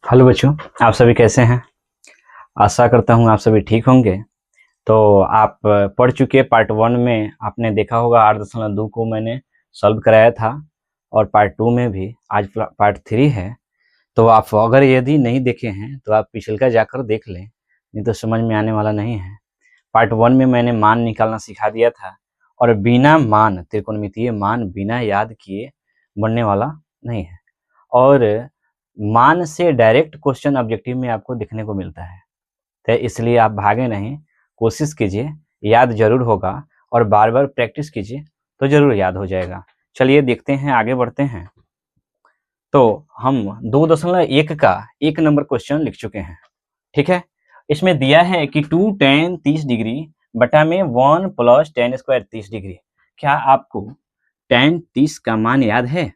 Hello बच्चों, आप सभी कैसे हैं। आशा करता हूं आप सभी ठीक होंगे। तो आप पढ़ चुके पार्ट 1 में आपने देखा होगा 8.2 को मैंने सॉल्व कराया था और पार्ट 2 में भी आज पार्ट 3 है। तो आप अगर यदि नहीं देखे हैं तो आप पिछले का जाकर देख लें, नहीं तो समझ में आने वाला नहीं है। पार्ट 1 में मैंने मान निकालना सिखा दिया था और बिना मान त्रिकोणमितीय मान बिना याद किए बनने वाला नहीं है। और मान से डायरेक्ट क्वेश्चन ऑब्जेक्टिव में आपको दिखने को मिलता है, तो इसलिए आप भागे नहीं, कोशिश कीजिए, याद जरूर होगा और बार बार प्रैक्टिस कीजिए तो जरूर याद हो जाएगा। चलिए देखते हैं, आगे बढ़ते हैं। तो हम 2.1 का 1 नंबर क्वेश्चन लिख चुके हैं, ठीक है। इसमें दिया है कि 2 tan 30 डिग्री बटा में 1 + tan स्क्वायर 30 डिग्री। क्या आपको tan 30 का मान याद है?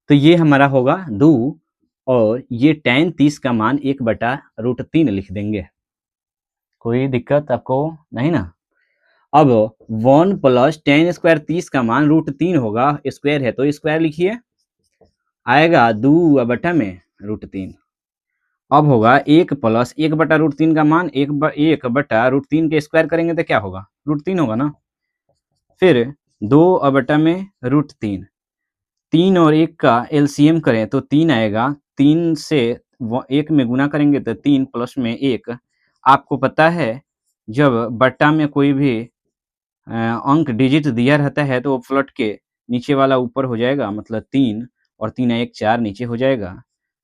तो ये हमारा होगा 2 और ये tan 30 का मान 1/√3 लिख देंगे। कोई दिक्कत आपको नहीं ना। अब 1 + tan स्क्वायर 30 का मान √3 होगा, स्क्वायर है तो स्क्वायर लिखिए, आएगा 2/√3। अब होगा 1 + 1/√3 का मान 1/√3 के स्क्वायर करेंगे तो क्या होगा, √3 होगा ना। फिर 2/√3, 3 और 1 का एलसीएम करें तो 3 आएगा, 3 से 1 में गुना करेंगे तो 3 प्लस में 1। आपको पता है जब बट्टा में कोई भी अंक डिजिट दिया रहता है तो वो फ्लट के नीचे वाला ऊपर हो जाएगा, मतलब 3 और 3 1 4 नीचे हो जाएगा।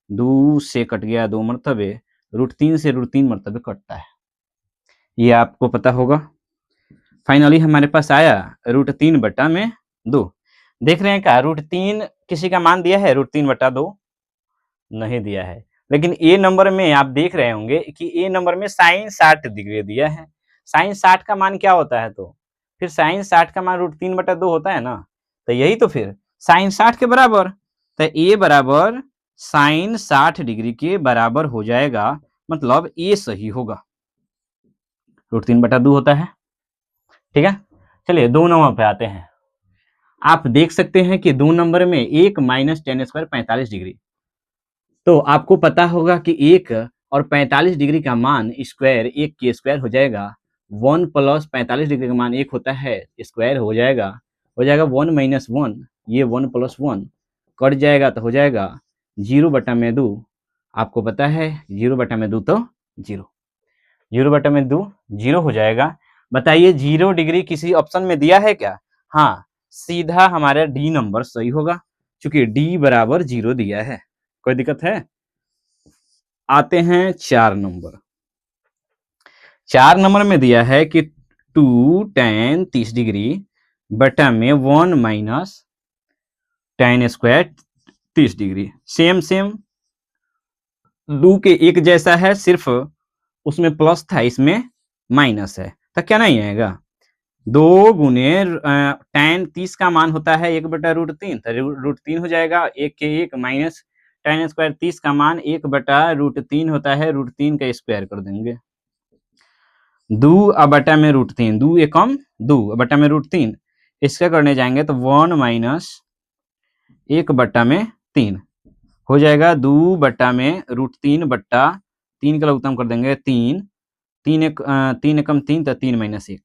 2 से कट गया 2 मरतबे, √3 से √3 मरतबे कटता है, ये आपको पता होगा। फाइनली हमारे पास आया √3/2। देख रहे हैं क्या √3 किसी का मान दिया है? √3/2 नहीं दिया है, लेकिन ए नंबर में आप देख रहे होंगे कि ए नंबर में sin 60 डिग्री दिया है। sin 60 का मान क्या होता है? तो फिर sin 60 का मान √3/2 होता है ना, तो यही तो फिर sin 60 के बराबर, तो ए बराबर sin 60 डिग्री के बराबर हो जाएगा, मतलब ए सही होगा, √3/2 होता है, ठीक है। चलिए 2 नंबर पे आते हैं। आप देख सकते हैं कि 2 नंबर में 1 - tan स्क्वायर 45 डिग्री। तो आपको पता होगा कि 1 और 45 डिग्री का मान स्क्वायर 1 के स्क्वायर हो जाएगा। 1 + 45 डिग्री का मान 1 होता है, स्क्वायर हो जाएगा 1 - 1, ये 1 + 1 कट जाएगा तो हो जाएगा 0/2। आपको पता है 0/2 तो 0, 0/2 0 हो जाएगा। बताइए 0 डिग्री किसी ऑप्शन में दिया है क्या? हाँ, सीधा हमारा डी नंबर सही होगा, क्योंकि डी बराबर 0 दिया है। कोई दिक्कत है? आते हैं 4 नंबर। 4 नंबर में दिया है कि 2 tan 30 डिग्री बटा में 1 - tan square 30 degree. Same same 2 के एक जैसा है, सिर्फ उसमें प्लस था, इसमें माइनस है, तो क्या नहीं आएगा? 2 गुने tan 30 का मान होता है 1/√3, तो √3 हो जाएगा। 1 के 1 माइनस tan स्क्वायर 30 का मान 1/√3 होता है, √3 का स्क्वायर कर देंगे। 2 में √3, 2 एकम 2 में √3, इसका करने जाएंगे तो 1 - 1/3 हो जाएगा। 2 में √3/3 का लघुत्तम कर देंगे 3, 3 एकम 3 तो 3 - 1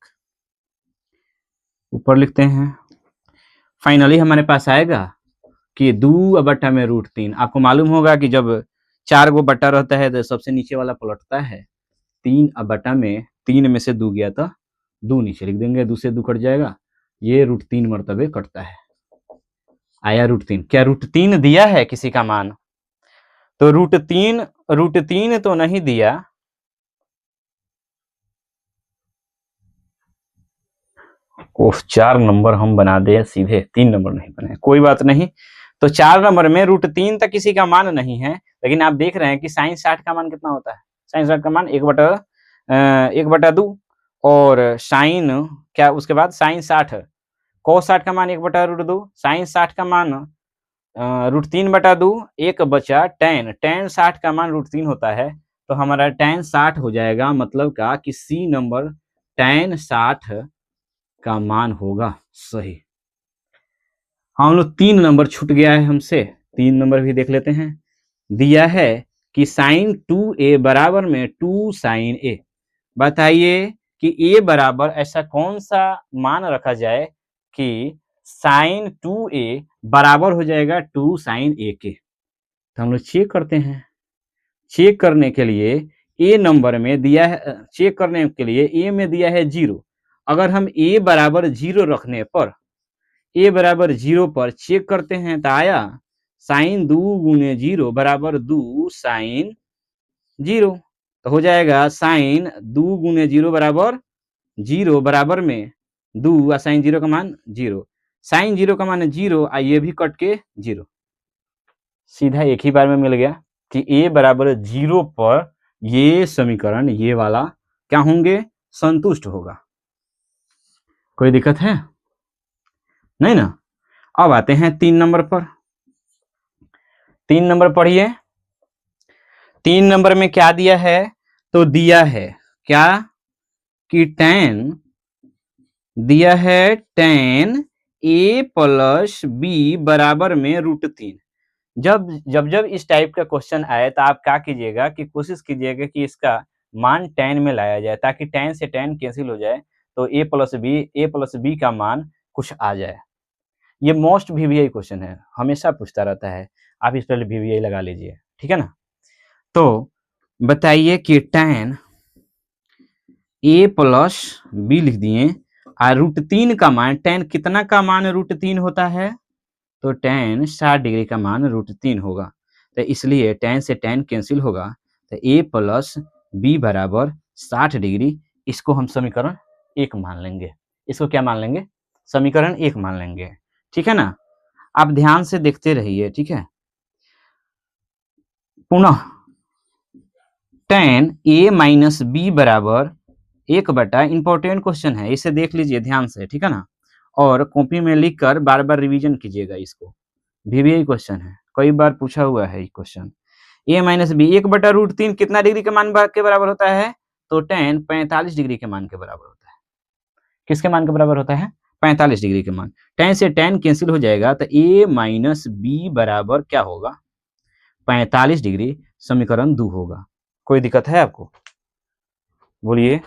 ऊपर लिखते हैं। फाइनली हमारे पास आएगा कि 2 में √3। आपको मालूम होगा कि जब 4 गो बट्टा रहता है तो सबसे नीचे वाला पलटता है। 3 में 3 में से 2 गया तो 2 नीचे लिख देंगे, 2 से 2 कट जाएगा, ये √3 मरतबे कटता है। आया √3। क्या √3 दिया है किसी का मान? तो √3 तो नहीं दिया, ओह 4 नंबर हम बना दे सीधे, 3 नंबर नहीं बने, कोई बात नहीं। तो 4 नंबर में √3 तक किसी का मान नहीं है, लेकिन आप देख रहे हैं कि sin 60 का मान कितना होता है? sin 60 का मान 1/2 और sin क्या, उसके बाद sin 60, cos 60 का मान 1/√2, sin 60 का मान √3/2, 1 बचा tan 60 का मान √3 होता है, तो हमारा tan 60 हो जाएगा, मतलब का कि सी नंबर tan 60 का मान होगा सही। हम लोग 3 नंबर छूट गया है हमसे, 3 नंबर भी देख लेते हैं। दिया है कि साइन 2a बराबर में 2 साइन a। बताइए कि a बराबर ऐसा कौन सा मान रखा जाए कि साइन 2a बराबर हो जाएगा 2 साइन a के। तो हम लोग चेक करते हैं। चेक करने के लिए a नंबर में दिया है, चेक करने के लिए a में दिया है 0। अगर हम a बराबर 0 रखने पर, a बराबर 0 पर चेक करते हैं तो आया साइन 2 गुने 0 बराबर 2 साइन 0। तो हो जाएगा साइन 2 गुने 0 बराबर 0 बराबर में 2 और साइन 0 का मान 0। साइन 0 का मान 0 और ये भी कट के 0। सीधा एक ही बार में मिल गया कि a बराबर 0 पर ये समीकरण, ये वाला क्या होंगे, संतुष्ट होगा। कोई दिक्कत है? नहीं ना। अब आते हैं 3 नंबर पर। 3 नंबर पढ़िए। 3 नंबर में क्या दिया है? तो दिया है क्या कि tan दिया है tan a प्लस b बराबर में √3। जब इस टाइप का क्वेश्चन आए तो आप क्या कीजिएगा कि कोशिश कीजिएगा कि इसका मान tan में लाया जाए, ताकि tan से tan कैंसिल हो जाए तो a प्लस b का मान कुछ आ जाए। ये मोस्ट VVI क्वेश्चन है, हमेशा पूछता रहता है। आप इस पर VVI लगा लीजिए, ठीक है ना। तो बताइए कि tan a प्लस b लिख दिए और √3 का मान, tan कितना का मान √3 होता है? तो tan 60 डिग्री का मान √3 होगा। तो इसलिए tan से tan कैंसिल होगा, तो a प्लस b बराबर 60 डिग्री। इसको हम समीकरण 1 मान लेंगे। इसको क्या मान लेंगे? समीकरण 1 मान लेंगे, ठीक है ना। आप ध्यान से देखते रहिए, ठीक है। पुनः tan a माइनस b बराबर 1/, इंपॉर्टेंट क्वेश्चन है, इसे देख लीजिए ध्यान से, ठीक है ना। और कॉपी में लिखकर बार बार रिवीजन कीजिएगा इसको। VVI क्वेश्चन है, कई बार पूछा हुआ है ये क्वेश्चन। a माइनस b 1/√3 कितना डिग्री के मान के बराबर होता है? तो tan 45 डिग्री के मान के बराबर होता है। किसके मान के बराबर होता है? 45 डिग्री के मान। tan से tan कैंसिल हो जाएगा तो a माइनस b बराबर क्या होगा? 45 डिग्री। समीकरण 2 होगा। कोई दिक्कत है आपको? बोलिए।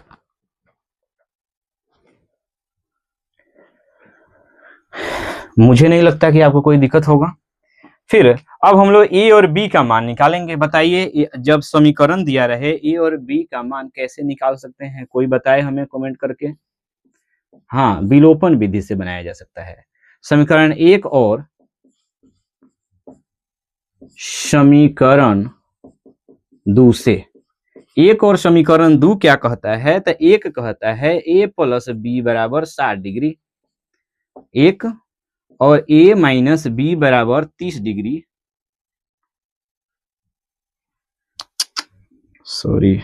मुझे नहीं लगता कि आपको कोई दिक्कत होगा। फिर अब हम लोग a और b का मान निकालेंगे। बताइए जब समीकरण दिया रहे a और b का मान कैसे निकाल सकते हैं? कोई बताए हमें कमेंट करके। हाँ, विलोपन विधि से बनाया जा सकता है। समीकरण 1 और समीकरण 2 से। 1 और समीकरण 2 क्या कहता है? तो 1 कहता है a प्लस b बराबर 60 डिग्री, 1, और a माइनस b बराबर 30 डिग्री। Sorry,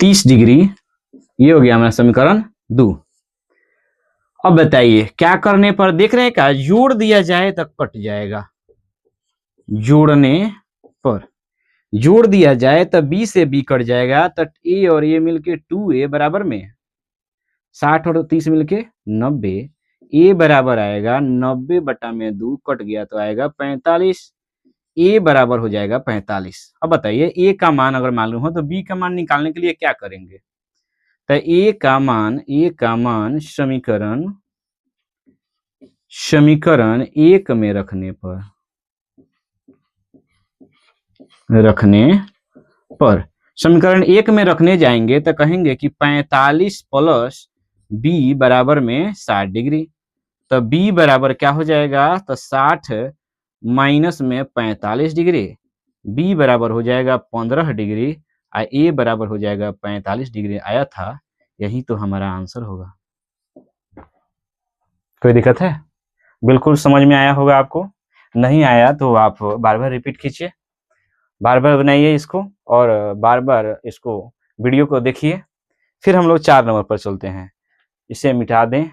30 degree. ये हो गया हमारा समीकरण 2। अब बताइए क्या करने पर, देख रहे हैं क्या, जोड़ दिया जाए तो कट जाएगा। जोड़ने पर जोड़ दिया जाए तो b से b कट जाएगा, तो a और a मिलके 2a बराबर में 60 और 30 मिलके 90। a बराबर आएगा 90/2, कट गया तो आएगा 45। a बराबर हो जाएगा 45। अब बताइए a का मान अगर मालूम हो तो b का मान निकालने के लिए क्या करेंगे? तो a का मान समीकरण 1 में रखने पर समीकरण 1 में रखने जाएंगे तो कहेंगे कि 45 प्लस b बराबर में 60 डिग्री। तो b बराबर क्या हो जाएगा? तो 60 माइनस में 45 डिग्री, b बराबर हो जाएगा 15 डिग्री और a बराबर हो जाएगा 45 डिग्री आया था। यही तो हमारा आंसर होगा। कोई दिक्कत है? बिल्कुल समझ में आया होगा आपको। नहीं आया तो आप बार बार रिपीट कीजिए, बार बार बनाइए इसको, और बार बार इसको वीडियो को देखिए। फिर हम लोग 4 नंबर पर चलते हैं। इसे मिटा दें।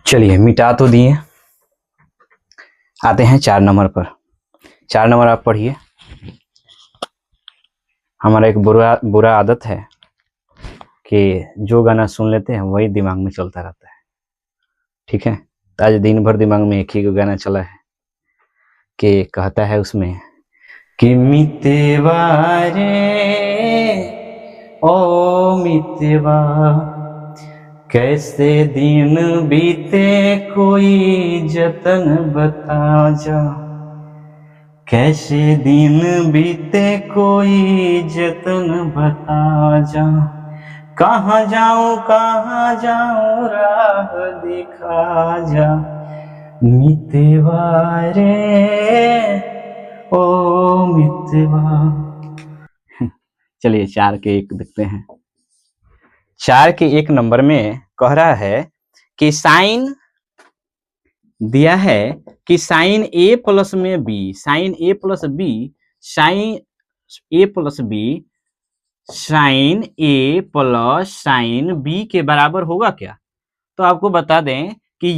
चलिए मिटा तो दिए, आते हैं 4 नंबर पर। 4 नंबर आप पढ़िए। हमारा एक बुरा आदत है कि जो गाना सुन लेते हैं वही दिमाग में चलता रहता है। ठीक है, तो आज दिन भर दिमाग में एक ही गाना चला है कि कहता है उसमें कि मितेवा रे ओ मितेवा, कैसे दिन बीते कोई जतन बता जा, कैसे दिन बीते कोई जतन बता जा, कहाँ जाऊं राह दिखा जा, मितवा रे ओ मितवा। चलिए 4 के 1 देखते हैं। 4 के 1 नंबर में कह रहा है कि साइन दिया है कि साइन ए प्लस में बी, साइन ए प्लस बी, साइन ए प्लस बी, साइन ए प्लस साइन बी के बराबर होगा क्या? तो आपको बता दें कि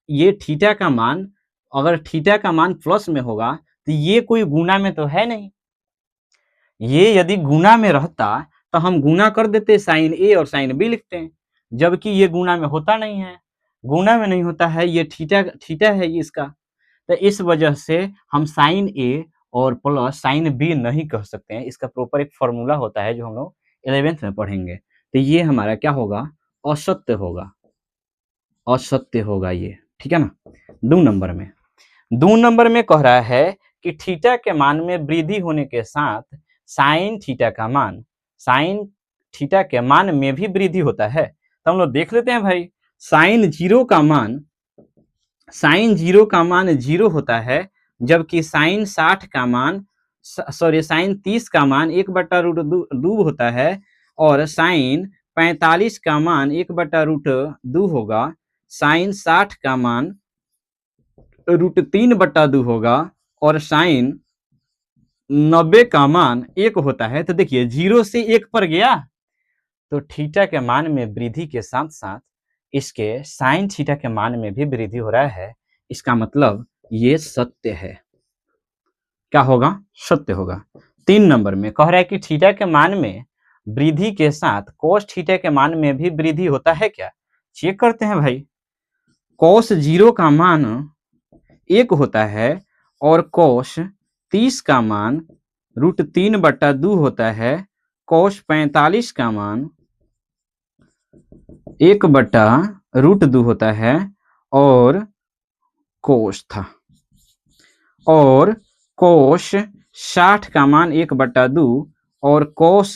ये थीटा का मान, अगर थीटा का मान प्लस में होगा तो ये कोई गुना में तो है नहीं। ये यदि गुना में रहता तो हम गुना कर देते, साइन ए और साइन बी लिखते हैं, जबकि ये गुना में होता नहीं है, गुना में नहीं होता है, ये थीटा है ये इसका। तो इस वजह से हम साइन ए और प्लस साइन बी नहीं कह सकते हैं। इसका प्रॉपर एक फॉर्मूला होता है जो हम लोग 11th में पढ़ेंगे। तो ये हमारा क्या होगा? असत्य होगा, असत्य होगा ये। ठीक है ना। 2 नंबर में कह रहा है कि थीटा के मान में वृद्धि होने के साथ साइन थीटा का मान, साइन थीटा के मान में भी वृद्धि होता है। तो हम लोग देख लेते हैं भाई, साइन 0 का मान 0 होता है, जबकि साइन 60 का मान साइन 30 का मान 1/√2 होता है, और साइन 45 का मान 1/√2 होगा, साइन 60 का मान √3/2 होगा, और साइन 90 का मान 1 होता है। तो देखिए 0 से 1 पर गया, तो थीटा के मान में वृद्धि के साथ साथ इसके साइन थीटा के मान में भी वृद्धि हो रहा है। इसका मतलब ये सत्य है। क्या होगा? सत्य होगा। 3 नंबर में कह रहा है कि थीटा के मान में वृद्धि के साथ कोस थीटा के मान में भी वृद्धि होता है क्या? चेक करते हैं भाई। कोस 0 का मान 1 होता है, और कोस 30 का मान √3/2 होता है, कोस 45 का मान 1/√2 होता है, और कोस था, और कोस 60 का मान 1/2, और कोस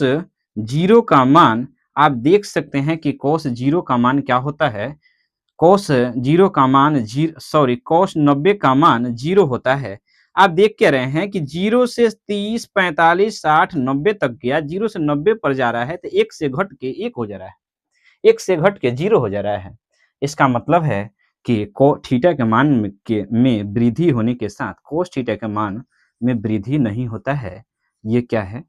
0 का मान आप देख सकते हैं कि कोस 0 का मान क्या होता है? कोस 0 का मान कोस 90 का मान 0 होता है। आप देख क्या रहे हैं कि 0 से 30, 45, 60, 90 तक गया, 0 से 90 पर जा रहा है, तो 1 से घट के 1 हो जा रहा है, 1 से घट के 0 हो जा रहा है। इसका मतलब है कि थीटा के मान में वृद्धि होने के साथ कोस थीटा के मान में वृद्धि नहीं होता है। ये क्या है?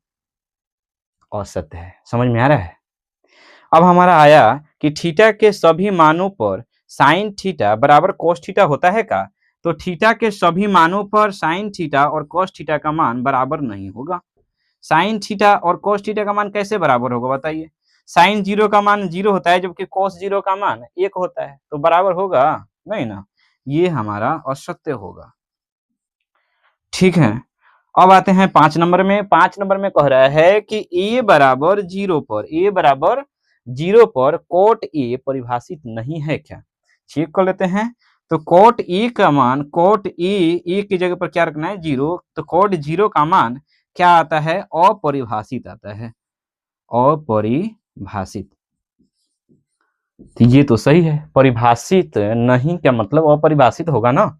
असत्य है। समझ में आ रहा है? अब हमारा आया कि थीटा के सभी मानों पर साइन थीटा बराबर कोस थीटा होता है का? तो थीटा के सभी मानों पर साइन थीटा और कोस थीटा का मान बराबर नहीं होगा। साइन थीटा और कोस थीटा का मान कैसे बराबर होगा बताइए? साइन 0 का मान 0 होता है, जबकि कोस 0 का मान 1 होता है, तो बराबर होगा नहीं ना। ये हमारा असत्य होगा। ठीक है। अब आते हैं 5 नंबर में। 5 नंबर में कह रहा है कि a बराबर 0 पर कोट ए परिभाषित नहीं है क्या? चेक कर लेते हैं। तो कोट ए का मान, कोट ए की जगह पर क्या रखना है? 0। तो कोट 0 का मान क्या आता है? अपरिभाषित आता है, अपरिभाषित। तो ये तो सही है, परिभाषित नहीं क्या मतलब अपरिभाषित होगा ना।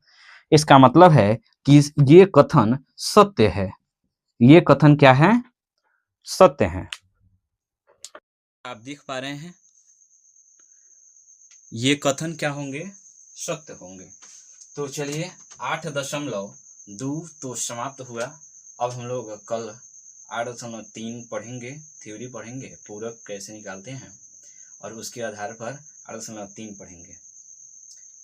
इसका मतलब है कि ये कथन सत्य है। ये कथन क्या है? सत्य है। आप देख पा रहे हैं, ये कथन क्या होंगे? सत्य होंगे। तो चलिए 8.2 तो समाप्त हुआ। अब हम लोग कल 8.3 पढ़ेंगे, थ्योरी पढ़ेंगे, पूरक कैसे निकालते हैं, और उसके आधार पर 8.3 पढ़ेंगे।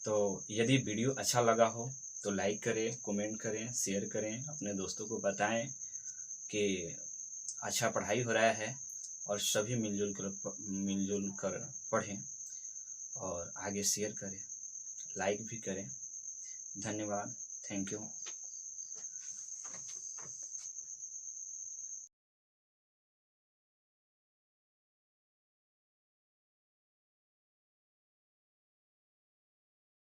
तो यदि वीडियो अच्छा लगा हो तो लाइक करें, कमेंट करें, शेयर करें, अपने दोस्तों को बताएं कि अच्छा पढ़ाई हो रहा है और सभी मिलजुल कर पढ़ें और आगे शेयर करें, लाइक भी करें। धन्यवाद, थैंक यू।